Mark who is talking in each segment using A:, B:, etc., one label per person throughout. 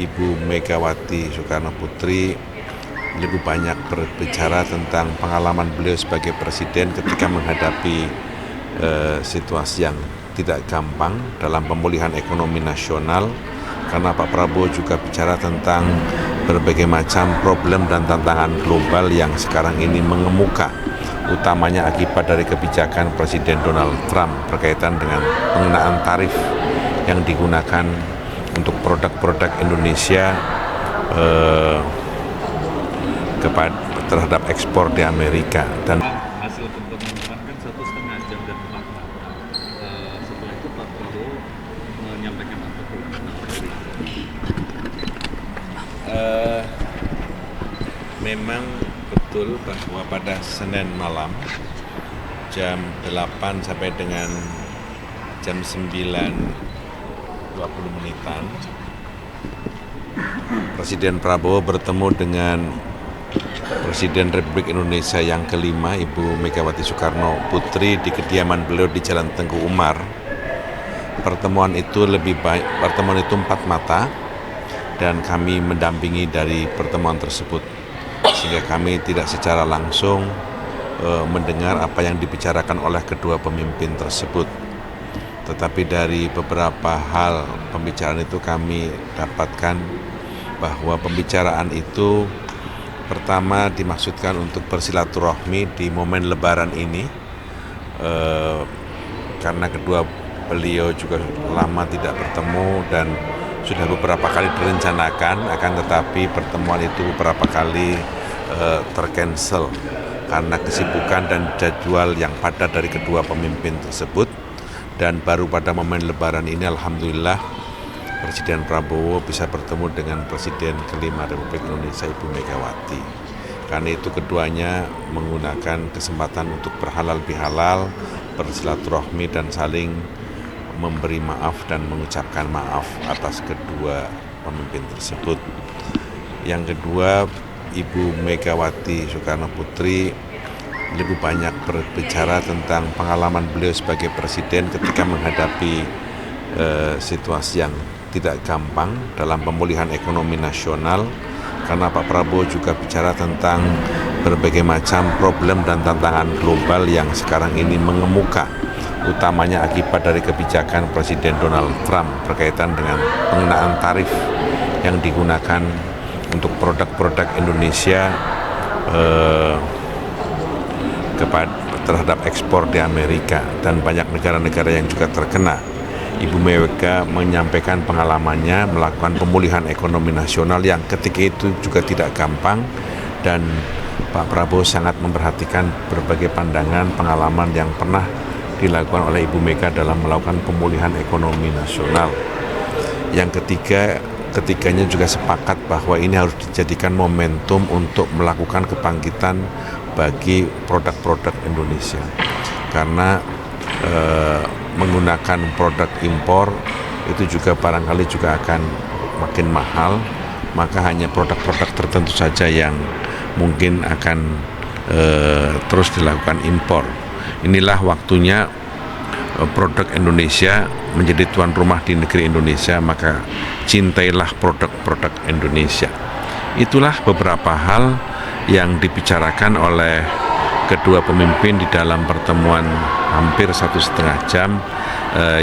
A: Ibu Megawati Soekarno Putri lebih banyak berbicara tentang pengalaman beliau sebagai presiden ketika menghadapi situasi yang tidak gampang dalam pemulihan ekonomi nasional, karena Pak Prabowo juga bicara tentang berbagai macam problem dan tantangan global yang sekarang ini mengemuka, utamanya akibat dari kebijakan Presiden Donald Trump berkaitan dengan pengenaan tarif yang digunakan untuk produk-produk Indonesia terhadap ekspor di Amerika. Dan
B: hasil pertemuan kan 1,5 jam dan 4 mata. Setelah itu Pak Prabowo menyampaikan apa
A: memang betul bahwa pada Senin malam jam 8 sampai dengan jam 9.20 menitan Presiden Prabowo bertemu dengan Presiden Republik Indonesia yang kelima, Ibu Megawati Soekarno Putri, di kediaman beliau di Jalan Tengku Umar. Pertemuan itu 4 mata, dan kami mendampingi dari pertemuan tersebut, sehingga kami tidak secara langsung mendengar apa yang dibicarakan oleh kedua pemimpin tersebut. Tetapi dari beberapa hal pembicaraan itu kami dapatkan bahwa pembicaraan itu pertama dimaksudkan untuk bersilaturahmi di momen Lebaran ini, karena kedua beliau juga lama tidak bertemu dan sudah beberapa kali direncanakan, akan tetapi pertemuan itu beberapa kali tercancel karena kesibukan dan jadwal yang padat dari kedua pemimpin tersebut. Dan baru pada momen Lebaran ini alhamdulillah Presiden Prabowo bisa bertemu dengan Presiden kelima Republik Indonesia, Ibu Megawati. Karena itu keduanya menggunakan kesempatan untuk berhalal bihalal, bersilaturahmi dan saling memberi maaf dan mengucapkan maaf atas kedua pemimpin tersebut. Yang kedua, Ibu Megawati Soekarno Putri lebih banyak berbicara tentang pengalaman beliau sebagai presiden ketika menghadapi situasi yang tidak gampang dalam pemulihan ekonomi nasional, karena Pak Prabowo juga bicara tentang berbagai macam problem dan tantangan global yang sekarang ini mengemuka, utamanya akibat dari kebijakan Presiden Donald Trump berkaitan dengan pengenaan tarif yang digunakan untuk produk-produk Indonesia terhadap ekspor di Amerika, dan banyak negara-negara yang juga terkena. Ibu Mega menyampaikan pengalamannya melakukan pemulihan ekonomi nasional yang ketika itu juga tidak gampang, dan Pak Prabowo sangat memperhatikan berbagai pandangan pengalaman yang pernah dilakukan oleh Ibu Mega dalam melakukan pemulihan ekonomi nasional. Yang ketiganya juga sepakat bahwa ini harus dijadikan momentum untuk melakukan kebangkitan bagi produk-produk Indonesia, karena menggunakan produk impor itu juga barangkali juga akan makin mahal, maka hanya produk-produk tertentu saja yang mungkin akan terus dilakukan impor. Inilah waktunya produk Indonesia menjadi tuan rumah di negeri Indonesia, maka cintailah produk-produk Indonesia. Itulah beberapa hal yang dibicarakan oleh kedua pemimpin di dalam pertemuan hampir 1,5 jam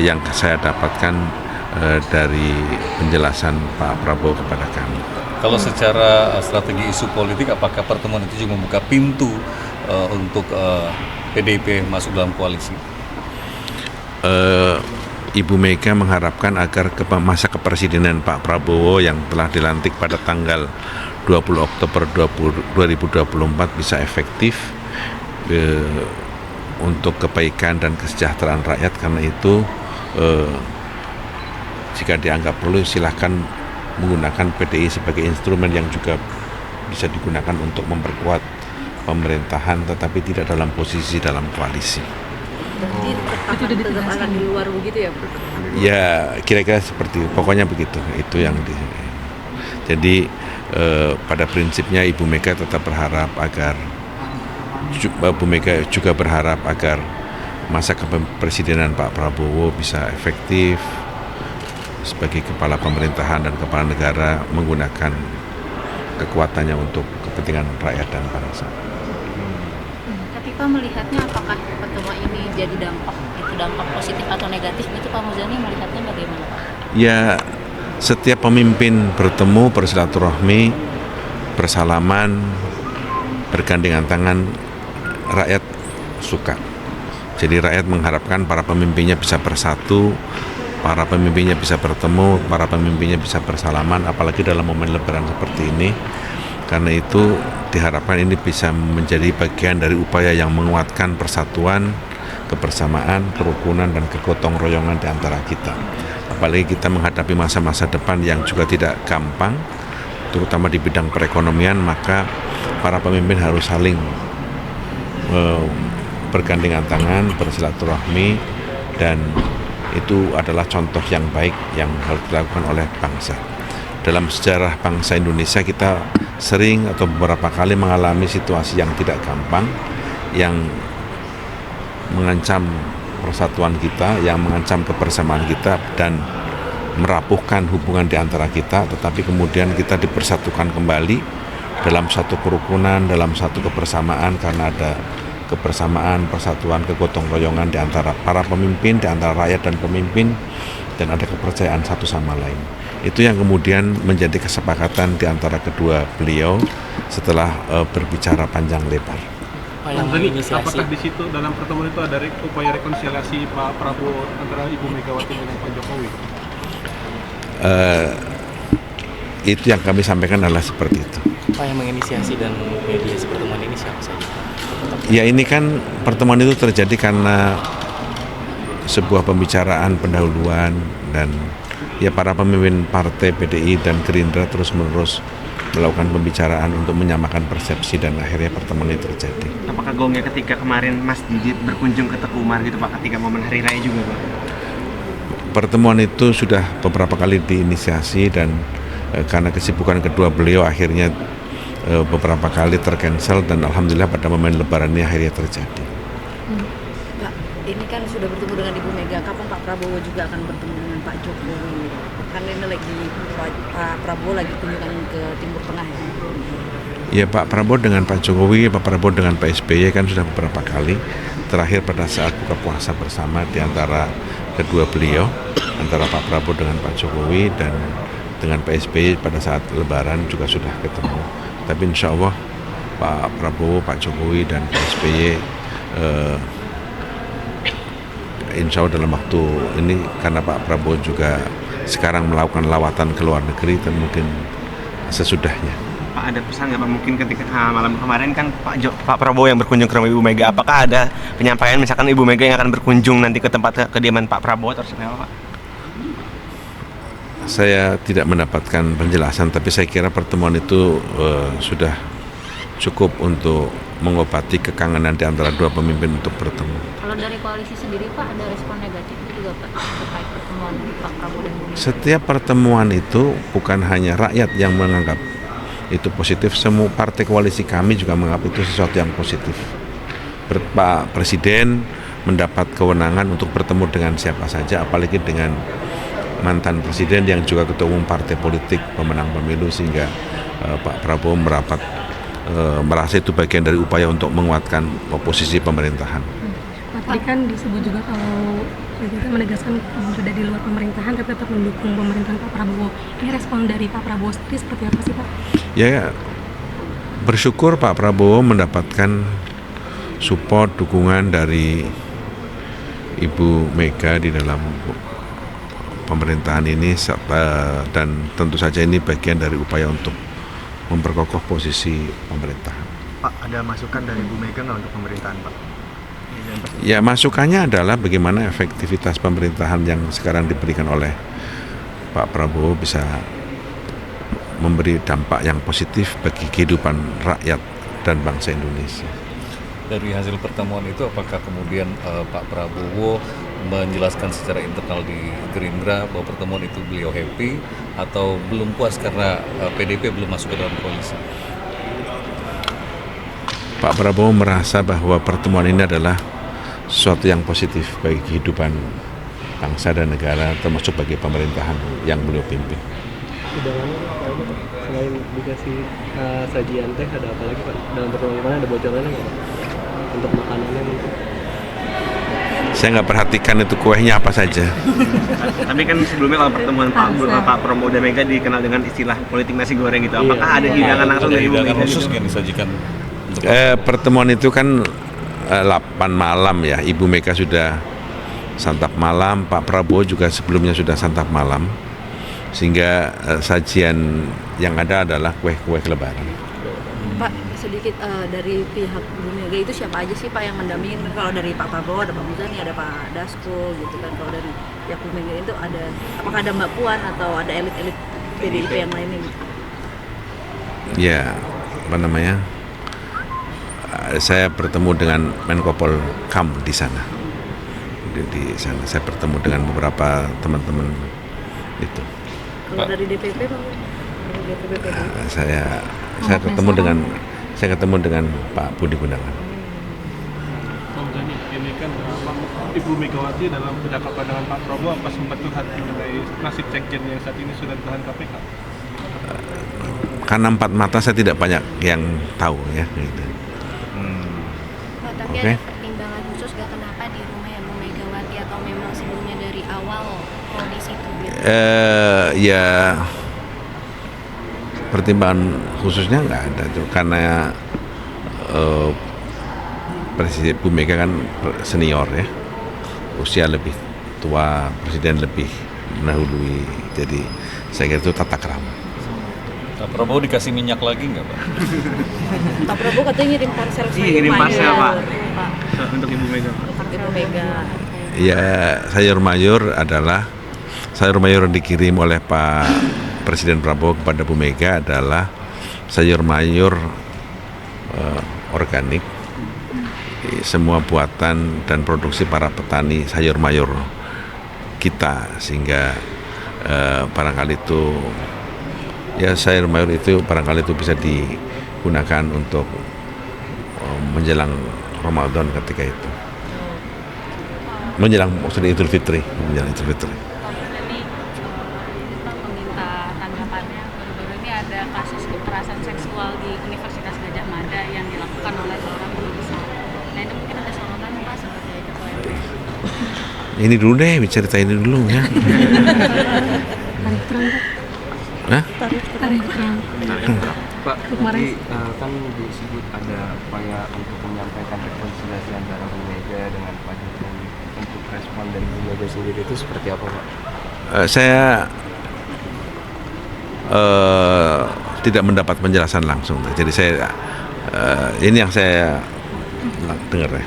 A: yang saya dapatkan dari penjelasan Pak Prabowo kepada kami.
B: Kalau secara strategi isu politik, apakah pertemuan itu juga membuka pintu untuk PDIP masuk dalam koalisi?
A: Ibu Mega mengharapkan agar masa kepresidenan Pak Prabowo yang telah dilantik pada tanggal 20 Oktober 2024 bisa efektif untuk kebaikan dan kesejahteraan rakyat. Karena itu jika dianggap perlu, silahkan menggunakan PDI sebagai instrumen yang juga bisa digunakan untuk memperkuat pemerintahan, tetapi tidak dalam posisi dalam koalisi.
C: Berarti tetap akan di luar begitu ya, Bro?
A: Ya, kira-kira seperti itu. Pokoknya begitu. Itu yang jadi pada prinsipnya Ibu Mega tetap berharap agar masa kepemimpinan Pak Prabowo bisa efektif, sebagai kepala pemerintahan dan kepala negara menggunakan kekuatannya untuk kepentingan rakyat dan bangsa.
C: Tapi Pak melihatnya apakah pertemuan ini jadi dampak positif atau negatif itu Pak Muzani melihatnya bagaimana Pak?
A: Ya, setiap pemimpin bertemu, bersilaturahmi, bersalaman, bergandengan tangan, rakyat suka. Jadi rakyat mengharapkan para pemimpinnya bisa bersatu, para pemimpinnya bisa bertemu, para pemimpinnya bisa bersalaman, apalagi dalam momen lebaran seperti ini. Karena itu diharapkan ini bisa menjadi bagian dari upaya yang menguatkan persatuan, kebersamaan, kerukunan, dan kegotong royongan di antara kita. Apalagi kita menghadapi masa-masa depan yang juga tidak gampang, terutama di bidang perekonomian, maka para pemimpin harus saling bergandengan tangan, bersilaturahmi, dan itu adalah contoh yang baik yang harus dilakukan oleh bangsa. Dalam sejarah bangsa Indonesia kita sering atau beberapa kali mengalami situasi yang tidak gampang, yang mengancam persatuan kita, yang mengancam kebersamaan kita dan merapuhkan hubungan di antara kita, tetapi kemudian kita dipersatukan kembali dalam satu kerukunan, dalam satu kebersamaan karena ada kebersamaan, persatuan, kegotong royongan di antara para pemimpin, di antara rakyat dan pemimpin, dan ada kepercayaan satu sama lain. Itu yang kemudian menjadi kesepakatan di antara kedua beliau setelah berbicara panjang lebar.
D: Apakah di situ dalam pertemuan itu ada upaya rekonsiliasi Pak Prabowo antara Ibu Megawati dengan Pak Jokowi?
A: Itu yang kami sampaikan adalah seperti itu.
E: Pak, yang menginisiasi dan mediasi pertemuan ini siapa saja?
A: Ya, ini kan pertemuan itu terjadi karena sebuah pembicaraan pendahuluan dan ya para pemimpin partai PDI dan Gerindra terus-menerus melakukan pembicaraan untuk menyamakan persepsi dan akhirnya pertemuan itu terjadi.
F: Apakah gongnya ketika kemarin Mas Didit berkunjung ke Teguh Umar gitu Pak, ketika momen Hari Raya juga Pak?
A: Pertemuan itu sudah beberapa kali diinisiasi dan karena kesibukan kedua beliau akhirnya beberapa kali tercancel dan alhamdulillah pada momen lebaran ini akhirnya terjadi.
C: Pak, ini kan sudah bertemu dengan Ibu Mega, kapan Pak Prabowo juga akan bertemu dengan Pak Jokowi? Karena ini lagi Pak Prabowo lagi kunjungan ke Timur Tengah ya.
A: Ya, Pak Prabowo dengan Pak Jokowi, Pak Prabowo dengan Pak SBY kan sudah beberapa kali. Terakhir pada saat buka puasa bersama di antara kedua beliau, antara Pak Prabowo dengan Pak Jokowi dan dengan Pak SBY pada saat lebaran juga sudah ketemu. Tapi insya Allah Pak Prabowo, Pak Jokowi, dan Pak SBY insya Allah dalam waktu ini, karena Pak Prabowo juga sekarang melakukan lawatan ke luar negeri dan mungkin sesudahnya.
F: Pak, ada pesan nggak Pak, mungkin ketika malam kemarin kan Pak Prabowo yang berkunjung ke rumah Ibu Mega, apakah ada penyampaian misalkan Ibu Mega yang akan berkunjung nanti ke tempat kediaman Pak Prabowo atau seperti apa Pak?
A: Saya tidak mendapatkan penjelasan, tapi saya kira pertemuan itu sudah cukup untuk mengobati kekangenan di antara dua pemimpin untuk bertemu.
C: Kalau dari koalisi sendiri Pak, ada respon negatif juga Pak terkait pertemuan Pak Prabowo dan Bu Mega?
A: Setiap pertemuan itu bukan hanya rakyat yang menganggap itu positif, semua partai koalisi kami juga menganggap itu sesuatu yang positif. Pak Presiden mendapat kewenangan untuk bertemu dengan siapa saja, apalagi dengan mantan presiden yang juga ketua umum partai politik pemenang pemilu, sehingga Pak Prabowo merasa itu bagian dari upaya untuk menguatkan posisi pemerintahan.
G: Pak, tadi kan disebut juga kalau kita menegaskan sudah di luar pemerintahan tapi tetap mendukung pemerintahan Pak Prabowo. Ini respon dari Pak Prabowo sendiri seperti apa sih Pak?
A: Ya, bersyukur Pak Prabowo mendapatkan support, dukungan dari Ibu Mega di dalam pemerintahan ini, dan tentu saja ini bagian dari upaya untuk memperkokoh posisi pemerintahan.
D: Pak, ada masukan dari Bu Mega nggak untuk pemerintahan Pak?
A: Ya, masukannya adalah bagaimana efektivitas pemerintahan yang sekarang diberikan oleh Pak Prabowo bisa memberi dampak yang positif bagi kehidupan rakyat dan bangsa Indonesia.
B: Dari hasil pertemuan itu, apakah kemudian Pak Prabowo menjelaskan secara internal di Gerindra bahwa pertemuan itu beliau happy atau belum puas karena PDIP belum masuk ke dalam koalisi?
A: Pak Prabowo merasa bahwa pertemuan ini adalah sesuatu yang positif bagi kehidupan bangsa dan negara, termasuk bagi pemerintahan yang beliau pimpin.
H: Hidangannya selain dikasih sajian teh ada apa lagi Pak? Dalam pertemuan kemarin ada bocorannya nggak Pak? Untuk makanannya mungkin?
A: Saya nggak perhatikan itu kuehnya apa saja.
F: Tapi kan sebelumnya kalau pertemuan Pak Prabowo dan Mega dikenal dengan istilah politik nasi goreng gitu. Apakah ada hidangan langsung dari Ibu
B: hidangan
F: Mega?
B: khusus
F: gitu?
B: yang disajikan untuk
A: Pertemuan itu kan 8 malam ya. Ibu Mega sudah santap malam, Pak Prabowo juga sebelumnya sudah santap malam, sehingga sajian yang ada adalah kue-kue lebaran.
C: Pak, sedikit dari pihak Bu Mega itu siapa aja sih Pak yang mendampingin? Kalau dari Pak Prabowo ada Pak Muzani, ada Pak Dasko gitu kan. Kalau dari pihak Bu Mega itu ada, apakah ada Mbak Puan atau ada elit-elit PDIP yang lainnya gitu?
A: Ya, apa namanya? Saya bertemu dengan Menko Polhukam di sana. Di sana saya bertemu dengan beberapa teman-teman itu.
C: Kalau dari DPP Pak? Dari DPP PDIP?
A: Saya ketemu dengan Pak Budi Gunawan.
D: Pak Muzani, ini kan Ibu Megawati dalam percakapan dengan Pak Prabowo apa sempat curhat mengenai nasib sekjen yang saat ini sudah ditahan KPK?
A: Karena 4 mata saya tidak banyak yang tahu ya. Gitu.
I: Pak, tapi
A: Oke.
I: ada pertimbangan khusus gak kenapa di rumah ya Bu Megawati atau memang sebelumnya dari awal di situ gitu?
A: Ya pertimbangan khususnya nggak ada tuh, karena Presiden Bu Mega kan senior ya, usia lebih tua, Presiden lebih mendahului, jadi saya kira itu tata krama.
B: Pak Prabowo dikasih minyak lagi nggak Pak?
C: Pak Prabowo katanya ngirim parsel
F: Iya, ngirim parsel, Pak.
C: Pak.
F: Untuk Ibu Mega.
C: Untuk Ibu Mega.
A: Ya, sayur mayur yang dikirim oleh Pak Presiden Prabowo kepada Bu Mega adalah sayur mayur organik, semua buatan dan produksi para petani sayur mayur kita, sehingga barangkali itu ya sayur mayur itu barangkali itu bisa digunakan untuk menjelang Ramadan ketika itu, menjelang maksudnya Idul Fitri.
J: Meminta tanggapannya, baru-baru ini ada kasus kekerasan seksual di Universitas Gadjah Mada yang dilakukan oleh seorang guru besar. Nah itu mungkin ada sorotan Pak sebagai ketua MPR.
A: Ini dulu deh, cerita ini dulu ya.
G: Tarif terang,
A: Hah?
G: tarif terang.
H: Pak, tadi kan disebut ada upaya untuk menyampaikan rekonsiliasi antara Bu Mega dengan Pak Jokowi. Untuk respon dari Bu Mega sendiri itu seperti apa Pak?
A: Saya tidak mendapat penjelasan langsung, jadi saya ini yang saya dengar ya.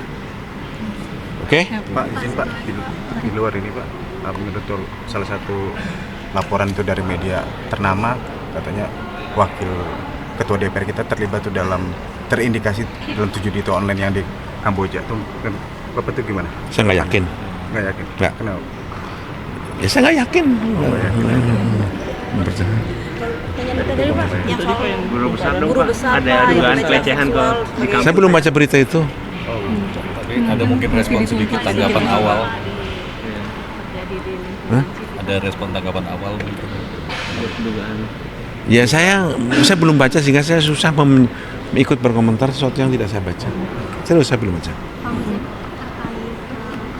A: Oke?
K: Pak, izin Pak, di luar ini Pak, menurut salah satu laporan itu dari media ternama, katanya wakil ketua DPR kita terlibat tuh terindikasi dalam 7 dito online yang di Kamboja tuh. Bapak itu gimana?
A: Saya nggak yakin.
K: Nggak yakin?
A: Nggak.
K: Kenapa?
A: Ya saya nggak yakin.
C: Pertanyaan kita dari Pak, yang soal
F: Guru besar dong,
C: guru
F: Pak.
C: besar,
F: Ada
C: Pak,
F: dugaan
C: yang
F: pelecehan ke
C: seksual
F: di kampus.
A: Saya belum baca berita itu.
B: Tapi ada mungkin respon sedikit tanggapan awal.
J: Terjadi di
A: Hah?
B: Ada respon tanggapan awal mungkin.
F: Dugaan.
A: Ya saya belum baca, sehingga saya susah ikut berkomentar sesuatu yang tidak saya baca. Saya belum baca.
I: Pak Muzani, terkait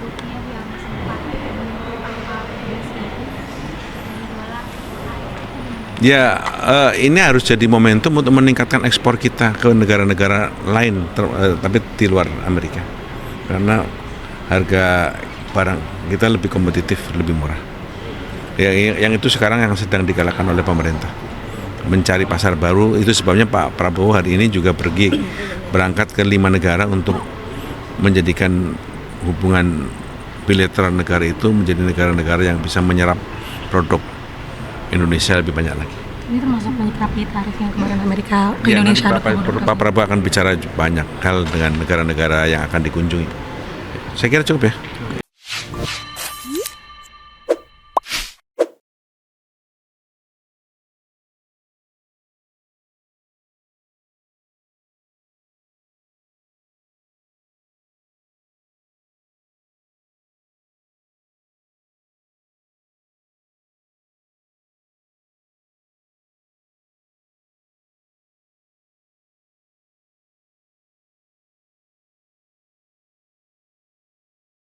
I: Rupiah yang sempat menyentuh angka 13.000 dolar.
A: Ya, ini harus jadi momentum untuk meningkatkan ekspor kita ke negara-negara lain, tapi di luar Amerika. Karena harga barang kita lebih kompetitif, lebih murah. Yang itu sekarang yang sedang digalakkan oleh pemerintah. Mencari pasar baru, itu sebabnya Pak Prabowo hari ini juga berangkat ke 5 negara untuk menjadikan hubungan bilateral negara itu menjadi negara-negara yang bisa menyerap produk Indonesia lebih banyak lagi.
G: Ini termasuk menyikapi tarif yang kemarin Amerika ke
A: Ya,
G: Indonesia.
A: nanti Pak Prabowo akan bicara banyak hal dengan negara-negara yang akan dikunjungi. Saya kira cukup ya.